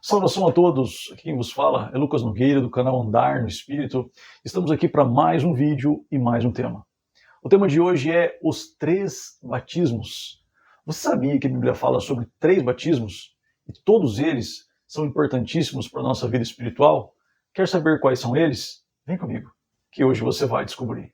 Saudação a todos, aqui quem vos fala é Lucas Nogueira, do canal Andar no Espírito. Estamos aqui para mais um vídeo e mais um tema. O tema de hoje é os 3 batismos. Você sabia que a Bíblia fala sobre 3 batismos? E todos eles são importantíssimos para a nossa vida espiritual? Quer saber quais são eles? Vem comigo, que hoje você vai descobrir.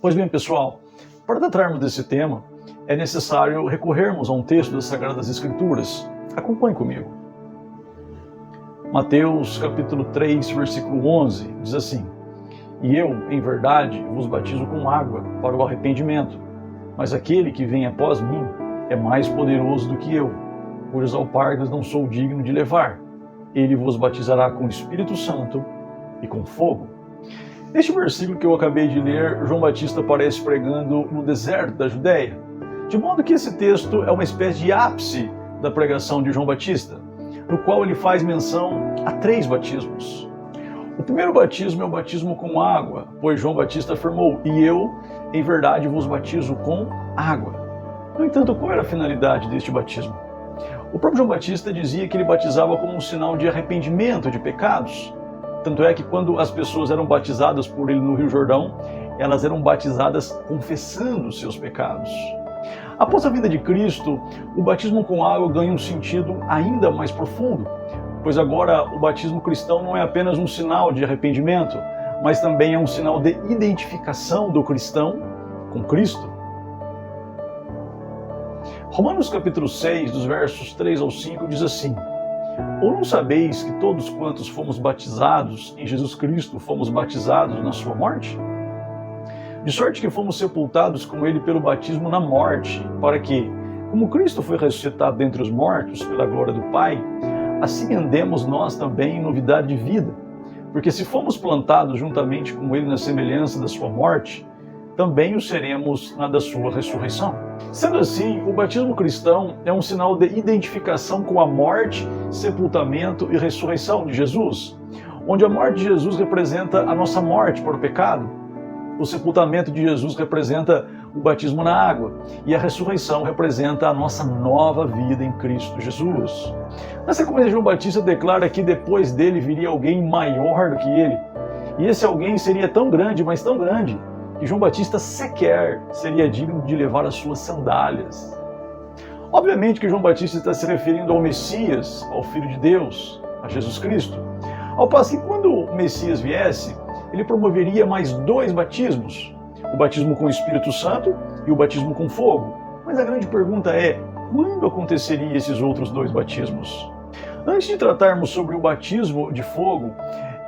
Pois bem, pessoal, para tratarmos desse tema, é necessário recorrermos a um texto das Sagradas Escrituras. Acompanhe comigo. Mateus capítulo 3, versículo 11, diz assim: E eu, em verdade, vos batizo com água para o arrependimento, mas aquele que vem após mim é mais poderoso do que eu, cujas alpargas não sou digno de levar. Ele vos batizará com o Espírito Santo e com fogo. Neste versículo que eu acabei de ler, João Batista aparece pregando no deserto da Judéia, de modo que esse texto é uma espécie de ápice da pregação de João Batista, no qual ele faz menção a 3 batismos. O primeiro batismo é o batismo com água, pois João Batista afirmou: E eu, em verdade, vos batizo com água. No entanto, qual era a finalidade deste batismo? O próprio João Batista dizia que ele batizava como um sinal de arrependimento de pecados. Tanto é que quando as pessoas eram batizadas por ele no Rio Jordão, elas eram batizadas confessando seus pecados. Após a vinda de Cristo, o batismo com água ganha um sentido ainda mais profundo, pois agora o batismo cristão não é apenas um sinal de arrependimento, mas também é um sinal de identificação do cristão com Cristo. Romanos capítulo 6, dos versos 3 ao 5, diz assim: Ou não sabeis que todos quantos fomos batizados em Jesus Cristo fomos batizados na sua morte? De sorte que fomos sepultados com ele pelo batismo na morte, para que, como Cristo foi ressuscitado dentre os mortos pela glória do Pai, assim andemos nós também em novidade de vida. Porque se fomos plantados juntamente com ele na semelhança da sua morte, também o seremos na da sua ressurreição. Sendo assim, o batismo cristão é um sinal de identificação com a morte, sepultamento e ressurreição de Jesus, onde a morte de Jesus representa a nossa morte para o pecado, o sepultamento de Jesus representa o batismo na água e a ressurreição representa a nossa nova vida em Cristo Jesus. Na sequência, João Batista declara que depois dele viria alguém maior do que ele, e esse alguém seria tão grande, mas tão grande, que João Batista sequer seria digno de levar as suas sandálias. Obviamente que João Batista está se referindo ao Messias, ao Filho de Deus, a Jesus Cristo. Ao passo que quando o Messias viesse, ele promoveria mais 2 batismos, o batismo com o Espírito Santo e o batismo com fogo. Mas a grande pergunta é, quando aconteceria esses outros 2 batismos? Antes de tratarmos sobre o batismo de fogo,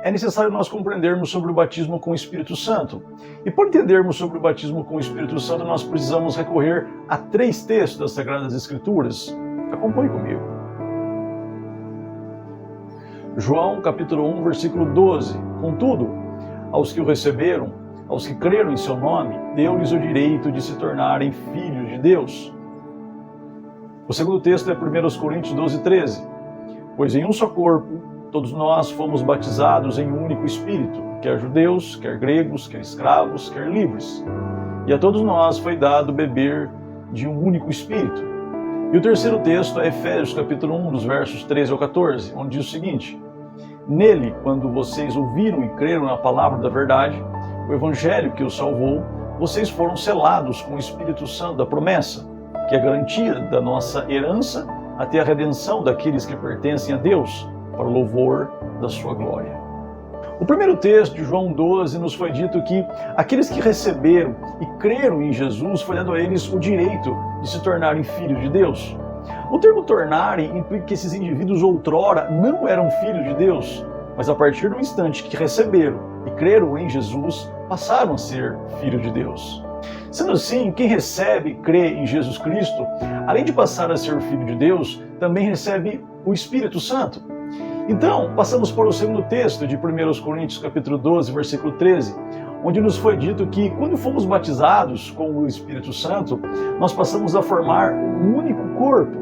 é necessário nós compreendermos sobre o batismo com o Espírito Santo. E para entendermos sobre o batismo com o Espírito Santo, nós precisamos recorrer a 3 textos das Sagradas Escrituras. Acompanhe comigo. João capítulo 1, versículo 12. Contudo, aos que o receberam, aos que creram em seu nome, deu-lhes o direito de se tornarem filhos de Deus. O segundo texto é 1 Coríntios 12, 13. Pois em um só corpo, todos nós fomos batizados em um único Espírito, quer judeus, quer gregos, quer escravos, quer livres. E a todos nós foi dado beber de um único Espírito. E o terceiro texto é Efésios capítulo 1, dos versos 13 ao 14, onde diz o seguinte: Nele, quando vocês ouviram e creram na palavra da verdade, o evangelho que os salvou, vocês foram selados com o Espírito Santo da promessa, que é a garantia da nossa herança até a redenção daqueles que pertencem a Deus, para o louvor da sua glória. O primeiro texto de João 12 nos foi dito que aqueles que receberam e creram em Jesus foi dado a eles o direito de se tornarem filhos de Deus. O termo tornarem implica que esses indivíduos outrora não eram filhos de Deus, mas a partir do instante que receberam e creram em Jesus, passaram a ser filhos de Deus. Sendo assim, quem recebe e crê em Jesus Cristo, além de passar a ser filho de Deus, também recebe o Espírito Santo. Então, passamos para o segundo texto de 1 Coríntios capítulo 12, versículo 13, onde nos foi dito que quando fomos batizados com o Espírito Santo, nós passamos a formar um único corpo.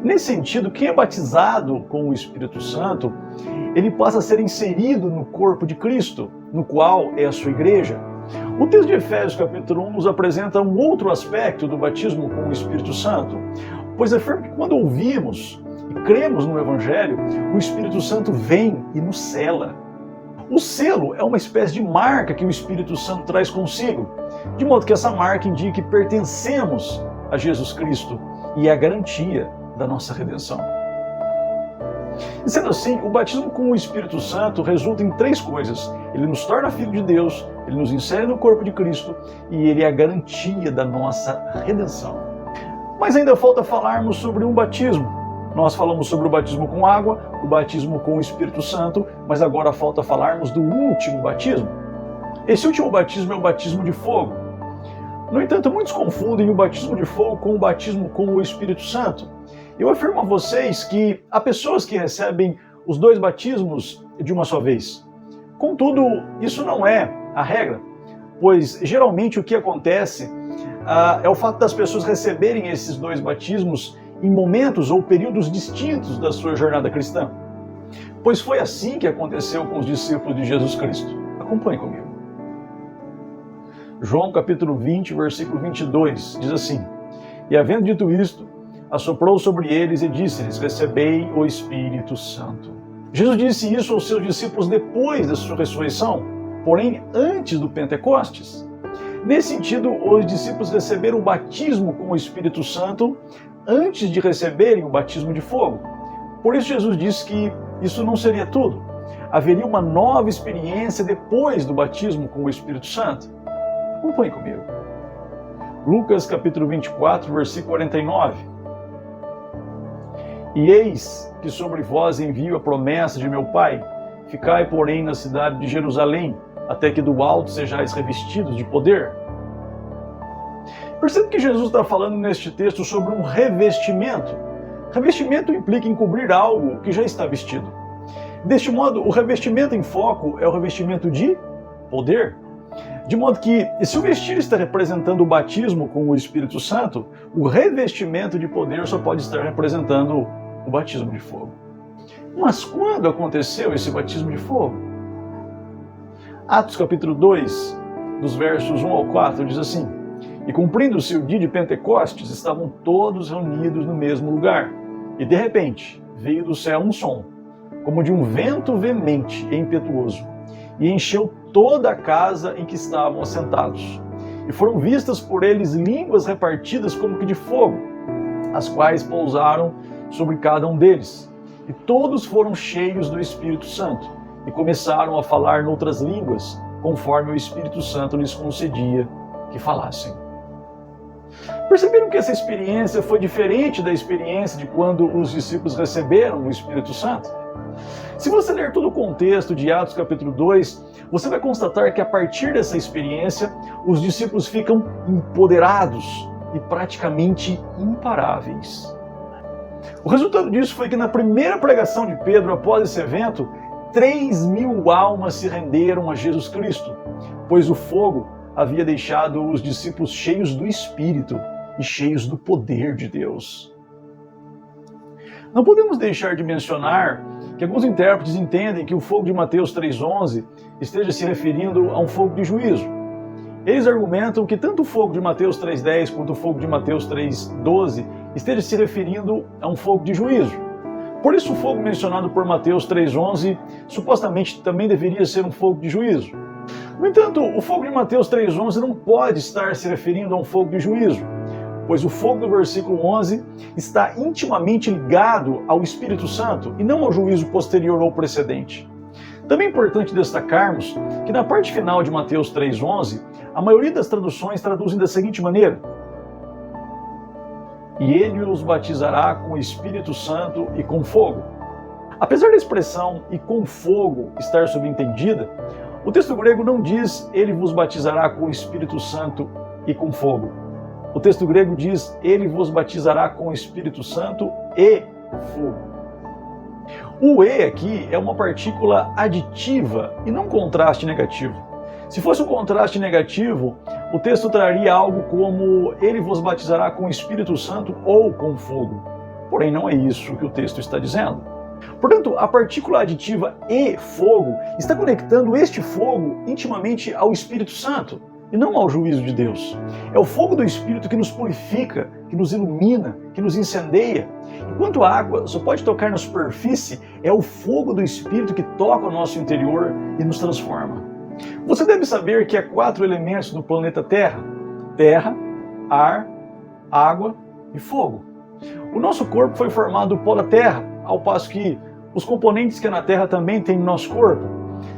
Nesse sentido, quem é batizado com o Espírito Santo, ele passa a ser inserido no corpo de Cristo, no qual é a sua igreja. O texto de Efésios capítulo 1 nos apresenta um outro aspecto do batismo com o Espírito Santo, pois afirma que quando ouvimos e cremos no Evangelho, o Espírito Santo vem e nos sela. O selo é uma espécie de marca que o Espírito Santo traz consigo, de modo que essa marca indique que pertencemos a Jesus Cristo e é a garantia da nossa redenção. E sendo assim, o batismo com o Espírito Santo resulta em três coisas. Ele nos torna filho de Deus, ele nos insere no corpo de Cristo e ele é a garantia da nossa redenção. Mas ainda falta falarmos sobre um batismo. Nós falamos sobre o batismo com água, o batismo com o Espírito Santo, mas agora falta falarmos do último batismo. Esse último batismo é o batismo de fogo. No entanto, muitos confundem o batismo de fogo com o batismo com o Espírito Santo. Eu afirmo a vocês que há pessoas que recebem os dois batismos de uma só vez. Contudo, isso não é a regra, pois geralmente o que acontece é o fato das pessoas receberem esses dois batismos em momentos ou períodos distintos da sua jornada cristã. Pois foi assim que aconteceu com os discípulos de Jesus Cristo. Acompanhe comigo. João capítulo 20, versículo 22, diz assim: E havendo dito isto, assoprou sobre eles e disse-lhes: Recebei o Espírito Santo. Jesus disse isso aos seus discípulos depois da sua ressurreição, porém antes do Pentecostes. Nesse sentido, os discípulos receberam o batismo com o Espírito Santo antes de receberem o batismo de fogo. Por isso Jesus disse que isso não seria tudo. Haveria uma nova experiência depois do batismo com o Espírito Santo. Acompanhe comigo. Lucas capítulo 24, versículo 49. E eis que sobre vós envio a promessa de meu Pai. Ficai, porém, na cidade de Jerusalém, até que do alto sejais revestidos de poder. Percebe que Jesus está falando neste texto sobre um revestimento. Revestimento implica em cobrir algo que já está vestido. Deste modo, o revestimento em foco é o revestimento de poder. De modo que, se o vestir está representando o batismo com o Espírito Santo, o revestimento de poder só pode estar representando o batismo de fogo. Mas quando aconteceu esse batismo de fogo? Atos capítulo 2, dos versos 1 ao 4, diz assim: E cumprindo-se o dia de Pentecostes, estavam todos reunidos no mesmo lugar. E de repente, veio do céu um som, como de um vento veemente e impetuoso, e encheu toda a casa em que estavam assentados. E foram vistas por eles línguas repartidas como que de fogo, as quais pousaram sobre cada um deles. E todos foram cheios do Espírito Santo, e começaram a falar noutras línguas, conforme o Espírito Santo lhes concedia que falassem. Perceberam que essa experiência foi diferente da experiência de quando os discípulos receberam o Espírito Santo? Se você ler todo o contexto de Atos capítulo 2, você vai constatar que a partir dessa experiência, os discípulos ficam empoderados e praticamente imparáveis. O resultado disso foi que na primeira pregação de Pedro após esse evento, 3.000 almas se renderam a Jesus Cristo, pois o fogo havia deixado os discípulos cheios do Espírito e cheios do poder de Deus. Não podemos deixar de mencionar que alguns intérpretes entendem que o fogo de Mateus 3,11 esteja se referindo a um fogo de juízo. Eles argumentam que tanto o fogo de Mateus 3,10 quanto o fogo de Mateus 3,12 esteja se referindo a um fogo de juízo. Por isso o fogo mencionado por Mateus 3,11 supostamente também deveria ser um fogo de juízo. No entanto, o fogo de Mateus 3,11 não pode estar se referindo a um fogo de juízo, pois o fogo do versículo 11 está intimamente ligado ao Espírito Santo e não ao juízo posterior ou precedente. Também é importante destacarmos que na parte final de Mateus 3,11, a maioria das traduções traduzem da seguinte maneira: E ele os batizará com o Espírito Santo e com fogo. Apesar da expressão "e com fogo" estar subentendida, o texto grego não diz "ele vos batizará com o Espírito Santo e com fogo". O texto grego diz "ele vos batizará com o Espírito Santo e fogo". O "e" aqui é uma partícula aditiva e não contraste negativo. Se fosse um contraste negativo, o texto traria algo como "ele vos batizará com o Espírito Santo ou com fogo". Porém, não é isso que o texto está dizendo. Portanto, a partícula aditiva e fogo está conectando este fogo intimamente ao Espírito Santo e não ao juízo de Deus. É o fogo do Espírito que nos purifica, que nos ilumina, que nos incendeia. Enquanto a água só pode tocar na superfície, é o fogo do Espírito que toca o nosso interior e nos transforma. Você deve saber que há 4 elementos no planeta Terra: terra, ar, água e fogo. O nosso corpo foi formado do pó da terra, ao passo que os componentes que há na terra também têm no nosso corpo.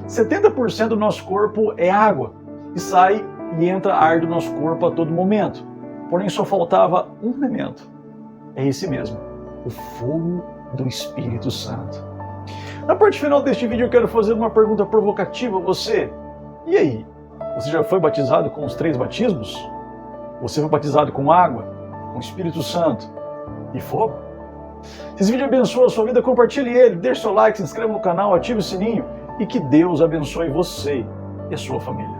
70% do nosso corpo é água e sai e entra ar do nosso corpo a todo momento. Porém, só faltava um elemento. É esse mesmo, o fogo do Espírito Santo. Na parte final deste vídeo eu quero fazer uma pergunta provocativa a você. E aí, você já foi batizado com os 3 batismos? Você foi batizado com água, com o Espírito Santo e fogo? Se esse vídeo abençoa a sua vida, compartilhe ele, deixe seu like, se inscreva no canal, ative o sininho e que Deus abençoe você e a sua família.